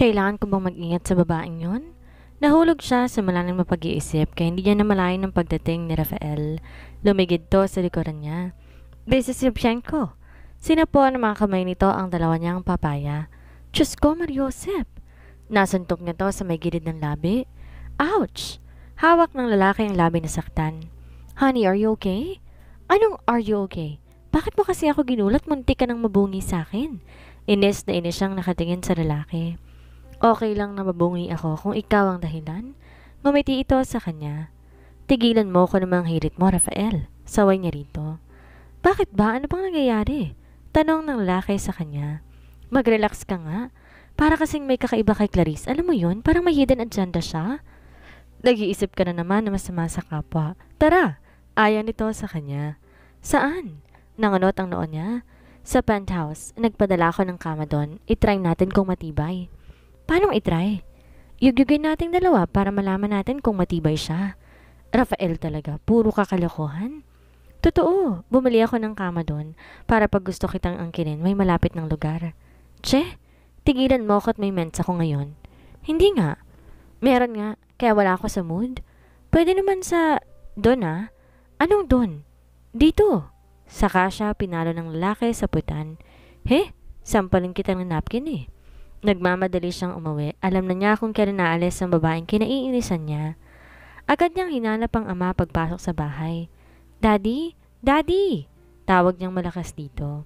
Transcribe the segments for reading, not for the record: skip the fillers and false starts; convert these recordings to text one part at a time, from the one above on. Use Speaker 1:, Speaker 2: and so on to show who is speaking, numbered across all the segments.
Speaker 1: Kailangan ko bang mag-ingat sa babaeng yon? Nahulog siya sa malalang mapag-iisip kaya hindi niya namalayan ng pagdating ni Rafael. Lumigid to sa likuran niya. Beses Shevchenko. Sinapo ng mga kamay nito ang dalawa niyang papaya. Diyos ko, Mariosep! Nasuntok niya to sa may gilid ng labi. Ouch! Hawak ng lalaki ang labi na saktan. Honey, are you okay? Anong are you okay? Bakit mo kasi ako ginulat? Muntik ka nang mabungi sa akin. Inis na inis siyang nakatingin sa lalaki. Okay lang na mabungi ako kung ikaw ang dahilan. Ngumiti ito sa kanya. Tigilan mo ko namang hirit mo, Rafael. Saway niya rito. Bakit ba? Ano bang nangyayari? Tanong ng lalaki sa kanya. Mag-relax ka nga. Para kasing may kakaiba kay Clarice. Alam mo yun? Parang may hidden agenda siya. Nag-iisip ka na naman na masama sa kapwa. Tara! Ayan ito sa kanya. Saan? Nangunot ang noon niya. Sa penthouse. Nagpadala ko ng kama doon. I-try natin kung matibay. Paano itry? Yugyugin nating dalawa para malaman natin kung matibay siya. Rafael talaga, puro kakalokohan. Totoo, bumili ako ng kama doon para pag gusto kitang angkinin may malapit ng lugar. Che, tigilan mo ko't may mensa ko ngayon. Hindi nga. Meron nga, kaya wala ako sa mood. Pwede naman sa doon ah. Anong doon? Dito. Saka siya pinalo ng lalaki sa putan. He, sampalin kita ng napkin eh. Nagmamadali siyang umuwi. Alam na niya kung kailan naalis ang babaeng kinaiinisan niya. Agad niyang hinanap ang ama pagpasok sa bahay. Daddy? Daddy! Tawag niyang malakas dito.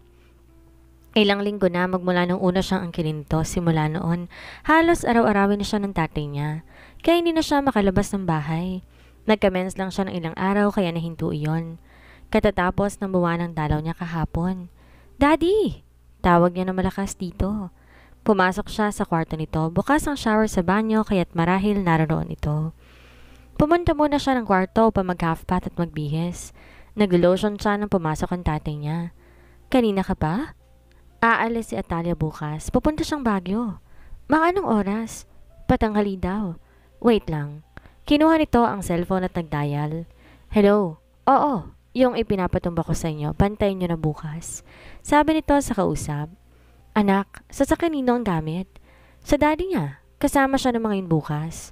Speaker 1: Ilang linggo na magmula nung una siyang angkinin nito. Simula noon, halos araw-arawin na siya ng tatay niya. Kaya hindi na siya makalabas ng bahay. Nagkamens lang siya ng ilang araw kaya nahinto iyon. Katatapos ng buwan ng dalaw niya kahapon. Daddy! Tawag niya na malakas dito. Pumasok siya sa kwarto nito, bukas ang shower sa banyo kaya't marahil naroon ito. Pumunta muna siya ng kwarto upang mag-half bath at magbihis. Nag-lotion siya nang pumasok ang tatay niya. Kanina ka pa? Aalis si Atalia bukas. Pupunta siyang Baguio. Mga anong oras? Patanghali daw. Wait lang. Kinuha nito ang cellphone at nag-dial. Hello? Oo, yung ipinapatumba ko sa inyo. Bantayin niyo na bukas. Sabi nito sa kausap. Anak, sa kanino ang gamit? Sa daddy niya. Kasama siya ng mga yun bukas.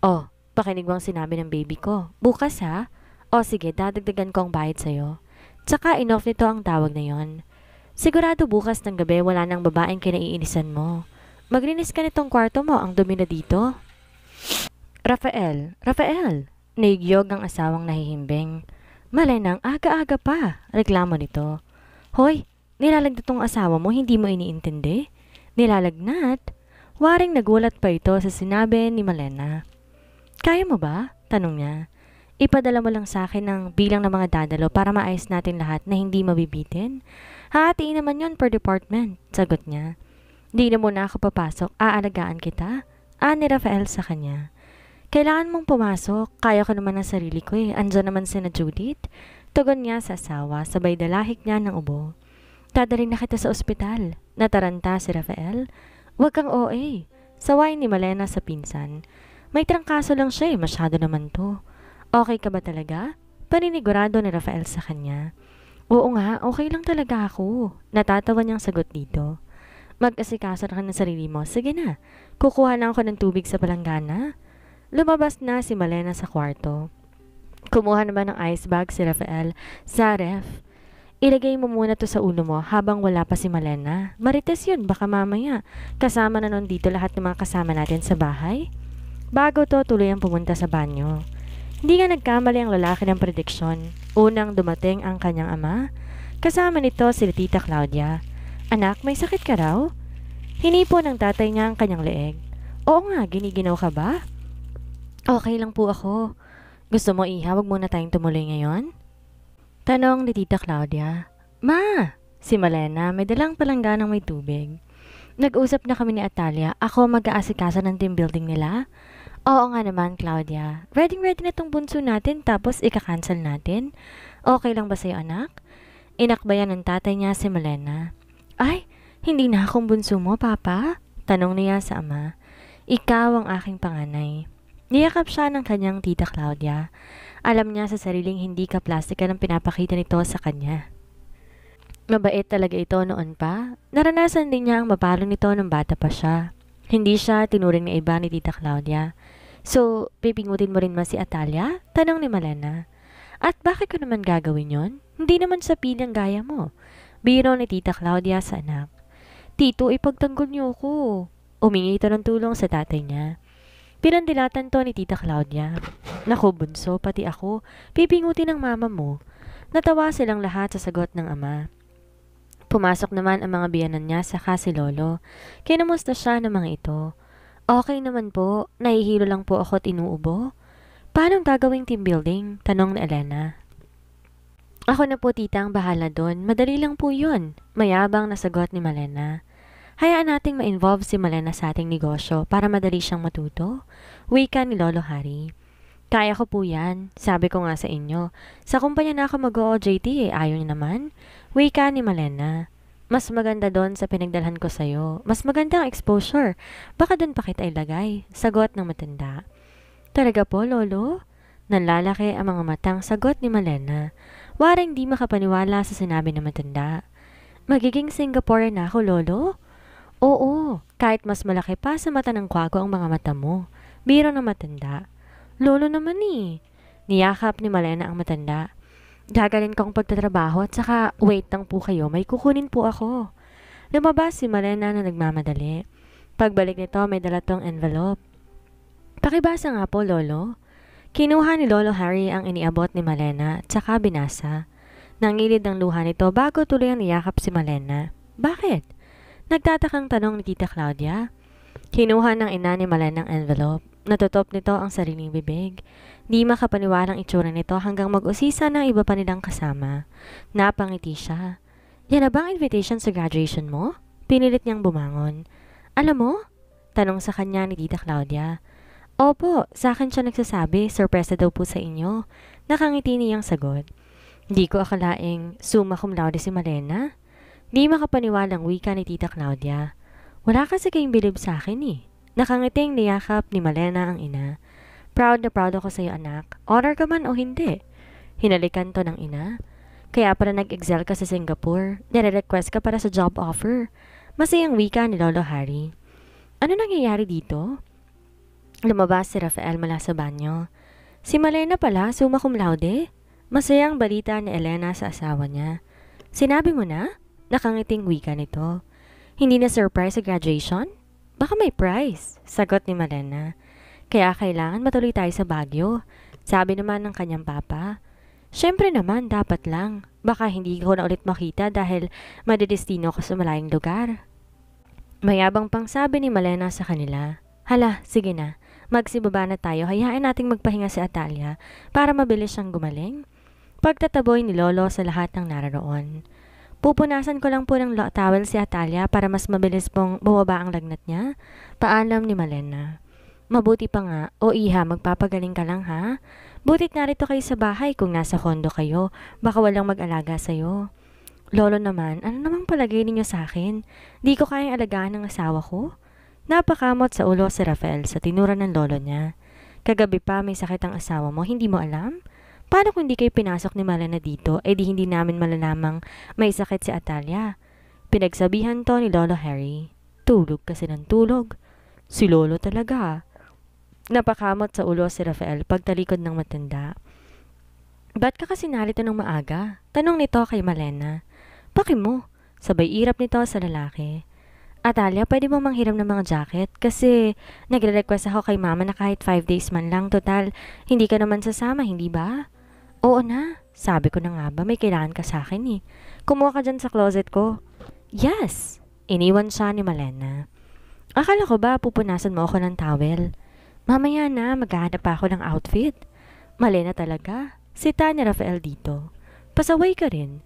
Speaker 1: Oh, pakinig mo ang sinabi ng baby ko. Bukas ha? O sige, dadagdagan ko ang bayad sa'yo. Tsaka enough nito ang tawag na yon. Sigurado bukas ng gabi wala nang babaeng kinaiinisan mo. Maglinis ka nitong kwarto mo, ang dumi na dito. Rafael, Rafael! Naigyog ang asawang nahihimbing. Malenang, aga-aga pa. Reklamo nito. Hoy! Nilalagnat tong asawa mo, hindi mo iniintindi? Nilalagnat? Waring nagulat pa ito sa sinabi ni Malena. Kaya mo ba? Tanong niya. Ipadala mo lang sa akin ng bilang ng mga dadalo para maayos natin lahat na hindi mabibitin. Hahatiin naman yon per department, sagot niya. Di na muna ako papasok, aalagaan kita. Ni Rafael sa kanya. Kailangan mong pumasok, kaya ko naman ang sarili ko eh. Andyan naman si na Judith. Tugon niya sa asawa, sabay dalahik niya ng ubo. Dadalhin na kita sa ospital. Nataranta si Rafael. Huwag kang OA. Saway ni Malena sa pinsan. May trangkaso lang siya eh. Masyado naman to. Okay ka ba talaga? Paninigurado ni Rafael sa kanya. Oo nga, okay lang talaga ako. Natatawa niyang sagot dito. Mag-asikaso na ka ng sarili mo. Sige na. Kukuha na ako ng tubig sa palanggana. Lumabas na si Malena sa kwarto. Kumuha naman ng ice bag si Rafael sa ref. Ilagay mo muna to sa ulo mo habang wala pa si Malena. Marites yun, baka mamaya. Kasama na nun dito lahat ng mga kasama natin sa bahay. Bago to, tuloy ang pumunta sa banyo. Hindi nga nagkamali ang lalaki ng prediksyon. Unang dumating ang kanyang ama. Kasama nito si Tita Claudia. Anak, may sakit ka raw? Hinipo ng tatay niya ang kanyang leeg. Oo nga, giniginaw ka ba? Okay lang po ako. Gusto mo iha, wag muna tayong tumuloy ngayon? Tanong ni Tita Claudia. Ma! Si Malena may dalang palangganang may tubig. Nag-usap na kami ni Atalia. Ako mag-aasikaso ng team building nila. Oo nga naman, Claudia. Ready na tong bunso natin tapos ika-cancel natin. Okay lang ba sa'yo, anak? Inakbayan ng tatay niya si Malena. Ay, hindi na akong bunso mo, Papa? Tanong niya sa ama. Ikaw ang aking panganay. Niyakap siya ng kanyang Tita Claudia. Alam niya sa sariling hindi ka plastika ng pinapakita nito sa kanya. Mabait talaga ito noon pa. Naranasan din niya ang mapalo nito nung bata pa siya. Hindi siya tinuring na iba ni Tita Claudia. So, pipingutin mo rin ba si Atalia? Tanong ni Malena. At bakit ko naman gagawin yon? Hindi naman sa pilang gaya mo. Biro ni Tita Claudia sa anak. Tito, ipagtanggol niyo ako. Umingi ito ng tulong sa tatay niya. Pinandilatan to ni Tita Claudia. Naku, bunso, pati ako. Pipingutin ng mama mo. Natawa silang lahat sa sagot ng ama. Pumasok naman ang mga biyanan niya saka si Lolo. Kinamusta siya ng mga ito. Okay naman po, nahihilo lang po ako at inuubo. Paano gagawing team building? Tanong ni Elena. Ako na po tita ang bahala doon. Madali lang po yun. Mayabang na sagot ni Malena. Hayaan nating ma-involve si Malena sa ating negosyo para madali siyang matuto. Wika ni Lolo Harry. Kaya ko po yan. Sabi ko nga sa inyo. Sa kumpanya na ako mag-OJT ayaw niyo naman. Wika ni Malena. Mas maganda doon sa pinagdalhan ko sa'yo. Mas maganda ang exposure. Baka doon pa kita ilagay. Sagot ng matanda. Talaga po, Lolo? Nanlalaki ang mga matang sagot ni Malena. Waring di makapaniwala sa sinabi ng matanda. Magiging Singaporean na ako, Lolo? Oo, kahit mas malaki pa sa mata ng kwago ang mga mata mo. Biro ng matanda. Lolo naman eh. Niyakap ni Malena ang matanda. Gagalin kong pagtatrabaho at saka wait lang po kayo, may kukunin po ako. Lumabas si Malena na nagmamadali. Pagbalik nito may dala tong envelope. Pakibasa nga po, Lolo. Kinuha ni Lolo Harry ang iniabot ni Malena at saka binasa. Nangilid ng luha nito bago tuloy ang niyakap si Malena. Bakit? Nagtatakang tanong ni Tita Claudia. Kinuha ng ina ni Malena ang envelope. Natutop nito ang sariling bibig. Di makapaniwalang itsura nito hanggang mag-usisa ng iba pa nilang kasama. Napangiti siya. Yan na bang invitation sa graduation mo? Pinilit niyang bumangon. Alam mo? Tanong sa kanya ni Tita Claudia. Opo, sa akin siya nagsasabi, sorpresa daw po sa inyo. Nakangiti niyang sagot. Di ko akalaing summa cum laude si Malena. Di makapaniwalang wika ni Tita Claudia. Wala kasi kayong bilib sa akin eh. Nakangiting niyakap ni Malena ang ina. Proud na proud ako sa iyo anak. Honor ka man o hindi. Hinalikan to ng ina. Kaya para nag-excel ka sa Singapore, nire-request ka para sa job offer. Masayang wika ni Lolo Harry. Ano nangyayari dito? Lumabas si Rafael mula sa banyo. Si Malena pala, summa cum laude? Masayang balita ni Elena sa asawa niya. Sinabi mo na? Nakangiting wika nito. Hindi na surprise sa graduation? Baka may prize, sagot ni Malena. Kaya kailangan matuloy tayo sa Baguio. Sabi naman ng kanyang papa. Siyempre naman, dapat lang. Baka hindi ko na ulit makita dahil madidestino ko sa malayong lugar. Mayabang pang sabi ni Malena sa kanila. Hala, sige na. Magsibaba na tayo, hayaan nating magpahinga si Atalia para mabilis siyang gumaling. Pagtataboy ni Lolo sa lahat ng nararoon. Pupunasan ko lang po ng towel si Atalia para mas mabilis pong bumaba ang lagnat niya. Paalam ni Malena. Mabuti pa nga, o iha, magpapagaling ka lang ha? Butit narito kayo sa bahay kung nasa kondo kayo, baka walang mag-alaga sa'yo. Lolo naman, ano namang palagay ninyo sa akin? Di ko kayang alagaan ng asawa ko? Napakamot sa ulo si Rafael sa tinura ng lolo niya. Kagabi pa may sakit ang asawa mo, hindi mo alam? Paano kung hindi kayo pinasok ni Malena dito, di hindi namin malalamang may sakit si Atalia? Pinagsabihan to ni Lolo Harry. Tulog kasi ng tulog. Si Lolo talaga. Napakamot sa ulo si Rafael pagtalikod ng matanda. Ba't ka kasi narito ng maaga? Tanong nito kay Malena. Paki mo. Sabay irap nito sa lalaki. Atalia, pwede mo manghiram ng mga jacket? Kasi nagre-request ako kay mama na kahit 5 days man lang. Total, hindi ka naman sasama, hindi ba? Oo na. Sabi ko na nga ba, may kailangan ka sa akin eh. Kumuha ka dyan sa closet ko. Yes! Iniwan siya ni Malena. Akala ko ba pupunasan mo ako ng towel? Mamaya na, maghahanap pa ako ng outfit. Malena talaga. Sita ni Rafael dito. Pasaway ka rin.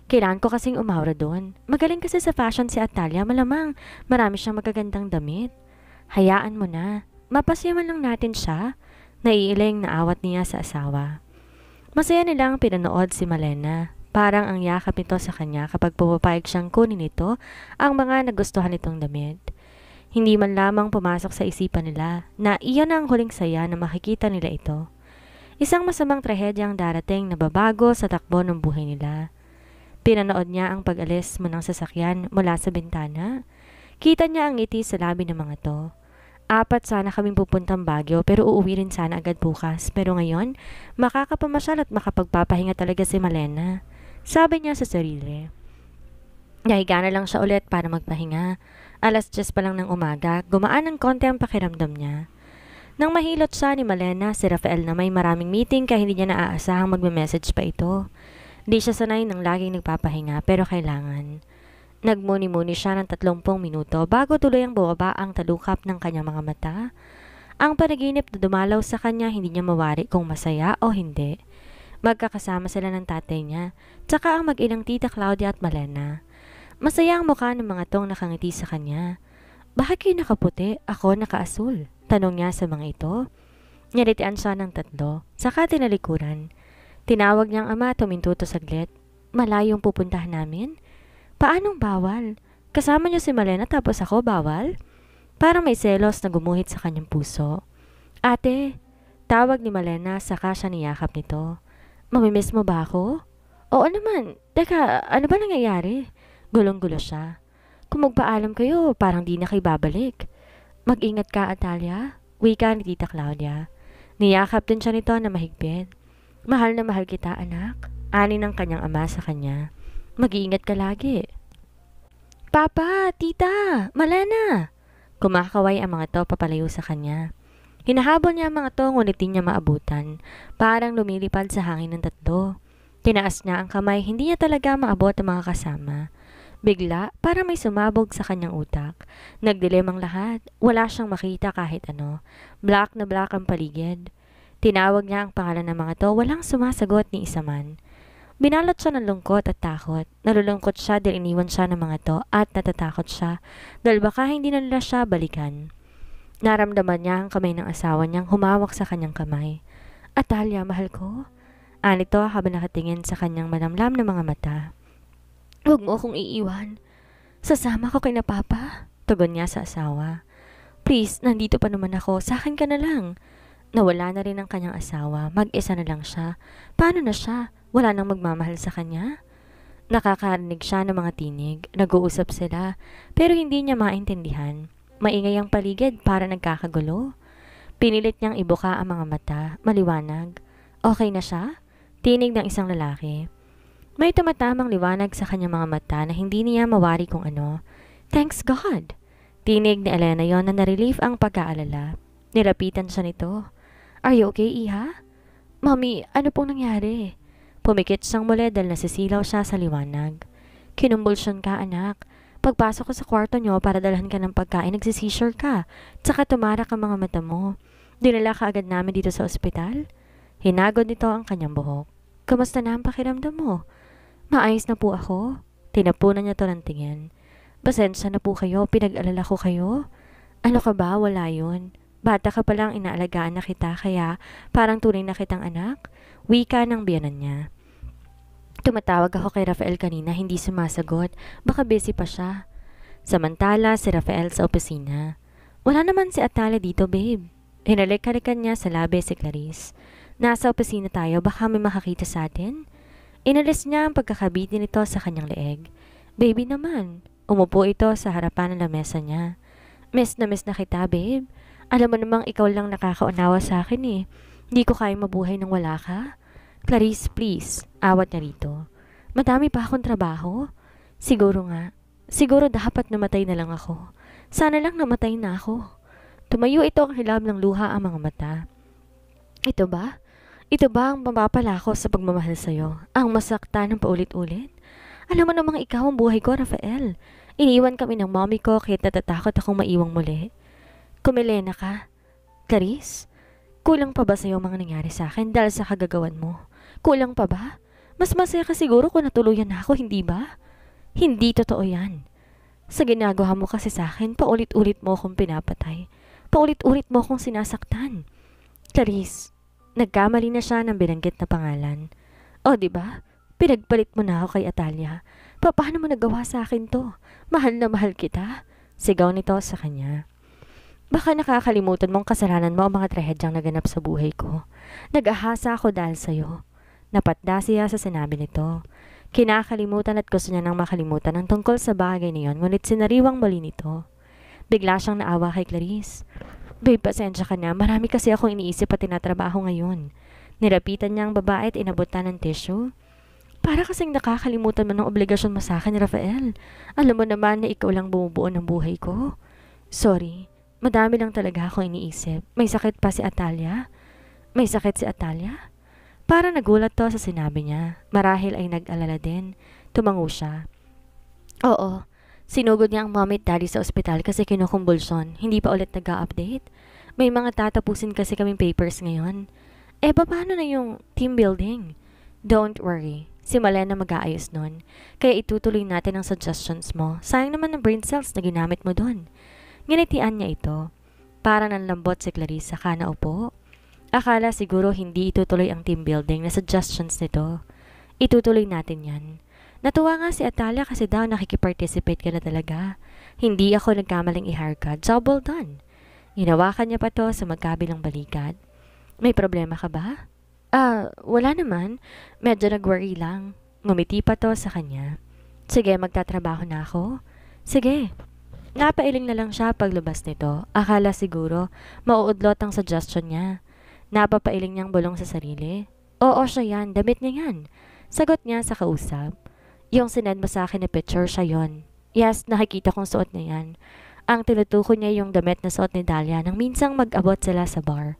Speaker 1: Kailangan ko kasing umawra doon. Magaling kasi sa fashion si Atalia, malamang marami siyang magagandang damit. Hayaan mo na. Mapasyaman lang natin siya. Naiiling na awat niya sa asawa. Masaya nilang pinanood si Malena. Parang ang yakap nito sa kanya kapag pumapayag siyang kunin nito ang mga nagustuhan nitong damit. Hindi man lamang pumasok sa isipan nila na iyon ang huling saya na makikita nila ito. Isang masamang trahedyang darating na babago sa takbo ng buhay nila. Pinanood niya ang pag-alis mo ng sasakyan mula sa bintana. Kita niya ang ngiti sa labi ng mga to. 4 sana kaming pupuntang Baguio pero uuwi rin sana agad bukas. Pero ngayon, makakapamasyal at makapagpapahinga talaga si Malena. Sabi niya sa sarili. Nahiga na lang siya ulit para magpahinga. 10:00 pa lang ng umaga, gumaan ng konti ang pakiramdam niya. Nang mahilot siya ni Malena, si Rafael na may maraming meeting kaya hindi niya naaasahang magme-message pa ito. Di siya sanay ng laging nagpapahinga pero kailangan. Nagmuni-muni siya ng 30 minuto bago tuloy ang bumaba ang talukap ng kanyang mga mata. Ang panaginip na dumalaw sa kanya hindi niya mawari kung masaya o hindi. Magkakasama sila ng tatay niya, tsaka ang mag-inang tita Claudia at Malena. Masaya ang mukha ng mga tong nakangiti sa kanya. Bakit kayo nakaputi? Ako nakaasul? Tanong niya sa mga ito. Nilitian siya ng 3, saka tinalikuran. Tinawag niyang ama, tumintuto saglit. Malayong pupuntahan namin? Paanong bawal? Kasama niyo si Malena tapos ako bawal? Parang may selos na gumuhit sa kanyang puso. Ate, tawag ni Malena saka siya niyakap nito. Mamimiss mo ba ako? Oo naman. Teka, ano ba nangyayari? Gulong-gulo siya. Kung magpaalam kayo, parang di na kayo babalik. Mag-ingat ka, Atalia. Wika ni Tita Claudia. Niyakap din siya nito na mahigpit. Mahal na mahal kita, anak. Ani ng kanyang ama sa kanya. Mag-iingat ka lagi. Papa, tita, Malena. Kumakaway ang mga to papalayo sa kanya. Hinahabol niya ang mga to ngunit di niya maabutan. Parang lumilipad sa hangin ng 3. Tinaas niya ang kamay, hindi niya talaga maabot ang mga kasama. Bigla, para may sumabog sa kanyang utak. Nagdilim ang lahat. Wala siyang makita kahit ano. Black na black ang paligid. Tinawag niya ang pangalan ng mga to, walang sumasagot ni isa man. Binalot siya ng lungkot at takot. Nalulungkot siya dahil iniwan siya ng mga to at natatakot siya dahil baka hindi na nila siya balikan. Naramdaman niya ang kamay ng asawa niyang humawak sa kanyang kamay. Atalia, mahal ko. Anito habang nakatingin sa kanyang malamlam na mga mata. Huwag mo akong iiwan. Sasama ko kay na papa. Tugon niya sa asawa. Please, nandito pa naman ako. Sa akin ka na lang. Nawala na rin ang kanyang asawa. Mag-isa na lang siya. Paano na siya? Wala nang magmamahal sa kanya? Nakakarinig siya ng mga tinig. Nag-uusap sila. Pero hindi niya maintindihan. Maingay ang paligid para nagkakagulo. Pinilit niyang ibuka ang mga mata. Maliwanag. Okay na siya? Tinig ng isang lalaki. May tumatamang liwanag sa kanyang mga mata na hindi niya mawari kung ano. Thanks God! Tinig ni Elena yon na narelief ang pag-aalala. Nilapitan siya nito. Are you okay, Iha? Mami, ano pong nangyari? Pumikit siyang muli dahil nasisilaw siya sa liwanag. Kinumbulsyon ka, anak. Pagpasok ko sa kwarto niyo para dalhan ka ng pagkain, nagsisisure ka. Tsaka tumarak ang mga mata mo. Dinala ka agad namin dito sa ospital. Hinagod nito ang kanyang buhok. Kamusta na ang pakiramdam mo? Maayos na po ako. Tinapunan niya to ng tingin. Pasensya na po kayo, pinag-alala ko kayo. Ano ka ba? Wala yun. Bata ka palang inaalagaan na kita kaya parang tunay na kitang anak. Wika ng biyanan niya. Tumatawag ako kay Rafael kanina, hindi sumasagot. Baka busy pa siya. Samantala, si Rafael sa opisina. Wala naman si Atala dito, babe. Hinalik-halikan niya sa labi si Clarice. Nasa opisina tayo, baka may makakita sa atin. Inalis niya ang pagkakabitin nito sa kanyang leeg. Baby naman. Umupo ito sa harapan ng lamesa niya. Miss na kita, babe. Alam mo namang ikaw lang nakakaunawa sa akin eh. Hindi ko kaya mabuhay nang wala ka. Clarice, please. Awat niya rito. Madami pa akong trabaho. Siguro nga. Siguro dapat namatay na lang ako. Sana lang namatay na ako. Tumayo ito ang hilab ng luha ang mga mata. Ito ba? Ito ba ang mapapala ko sa pagmamahal sa'yo? Ang masaktan ng paulit-ulit? Alam mo namang ikaw ang buhay ko, Rafael. Iniwan kami ng mommy ko kaya natatakot akong maiwang muli. Kumelena ka. Clarice, kulang pa ba sa'yo mga nangyari sa akin dahil sa kagagawan mo? Kulang pa ba? Mas masaya ka siguro kung natuluyan na ako, hindi ba? Hindi totoo yan. Sa ginagawa mo kasi sa akin, paulit-ulit mo akong pinapatay. Paulit-ulit mo akong sinasaktan. Clarice, nagkamali na siya ng binanggit na pangalan. O, diba? Pinagpalit mo na ako kay Atalia. Paano mo nagawa sa akin to? Mahal na mahal kita. Sigaw nito sa kanya. Baka nakakalimutan mong kasalanan mo ang mga trahedyang naganap sa buhay ko. Nag-ahasa ako dahil sa'yo. Napatda siya sa sinabi nito. Kinakalimutan at gusto niya nang makalimutan ang tungkol sa bagay na yon, ngunit sinariwang muli nito. Bigla siyang naawa kay Clarice. Babe, pasensya ka na. Marami kasi akong iniisip at tinatrabaho ngayon. Nilapitan niya ang babae at inabutan ng tissue. Para kasing nakakalimutan mo ng obligasyon mo sa akin, Rafael. Alam mo naman na ikaw lang bumubuo ng buhay ko. Sorry, madami lang talaga ako iniisip. May sakit pa si Atalia? May sakit si Atalia? Para nagulat to sa sinabi niya. Marahil ay nag-alala din. Tumango siya. Oo, sinugod niya ang mommy at daddy sa ospital kasi kinukumbulsyon. Hindi pa ulit nag-a-update. May mga tatapusin kasi kaming papers ngayon. Paano na yung team building? Don't worry. Si Malena mag-aayos nun. Kaya itutuloy natin ang suggestions mo. Sayang naman ng brain cells na ginamit mo dun. Nginitian niya ito. Para nanlambot si Clarice saka naupo. Akala siguro hindi itutuloy ang team building na suggestions nito. Itutuloy natin yan. Natuwa nga si Atalia kasi daw nakikiparticipate ka na talaga. Hindi ako nagkamaling i-hire ka. Double done. Hinawakan niya pa to sa magkabilang balikat. May problema ka ba? Wala naman. Medyo nag-worry lang. Ngumiti pa to sa kanya. Sige, magtatrabaho na ako. Sige. Napailing na lang siya paglabas nito. Akala siguro mauudlot ang suggestion niya. Napapailing niyang bulong sa sarili. Oo, siya yan. Damit niya yan. Sagot niya sa kausap. Yung sinend mo sa akin na picture, siya yon. Yes, nakikita kong suot niya yan. Ang tinutukoy niya yung damit na suot ni Dahlia nang minsang mag-abot sila sa bar.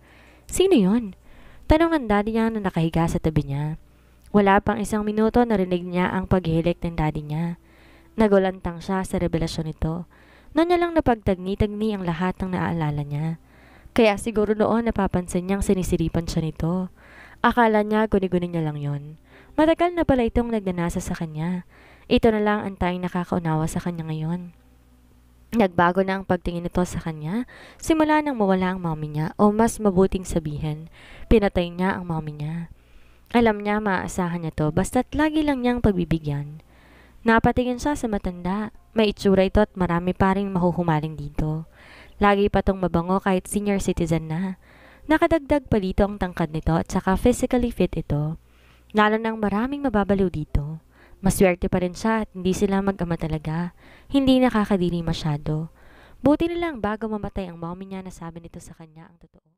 Speaker 1: Sino yon? Tanong ng daddy niya na nakahiga sa tabi niya. Wala pang isang minuto narinig niya ang paghihilik ng daddy niya. Nagulantang siya sa revelasyon nito. Noon niya lang napagtagni-tagni ang lahat ng naaalala niya. Kaya siguro noon napapansin niyang sinisiripan siya nito. Akala niya guni-guni niya lang yon. Matagal na pala itong nagnanasa sa kanya. Ito na lang ang tayong nakakaunawa sa kanya ngayon. Nagbago na ang pagtingin nito sa kanya simula nang mawala ang mommy niya o mas mabuting sabihin, pinatay niya ang mommy niya. Alam niya maaasahan niya to basta't lagi lang niyang pagbibigyan. Napatingin siya sa matanda. May itsura ito at marami pa rin mahuhumaling dito. Lagi pa tong mabango kahit senior citizen na. Nakadagdag pa dito ang tangkad nito at saka physically fit ito. Lalo nang maraming mababaliw dito. Maswerte pa rin siya at hindi sila mag-ama talaga. Hindi nakakadiri masyado. Buti na lang bago mamatay ang mommy niya nasabi nito sa kanya ang totoo.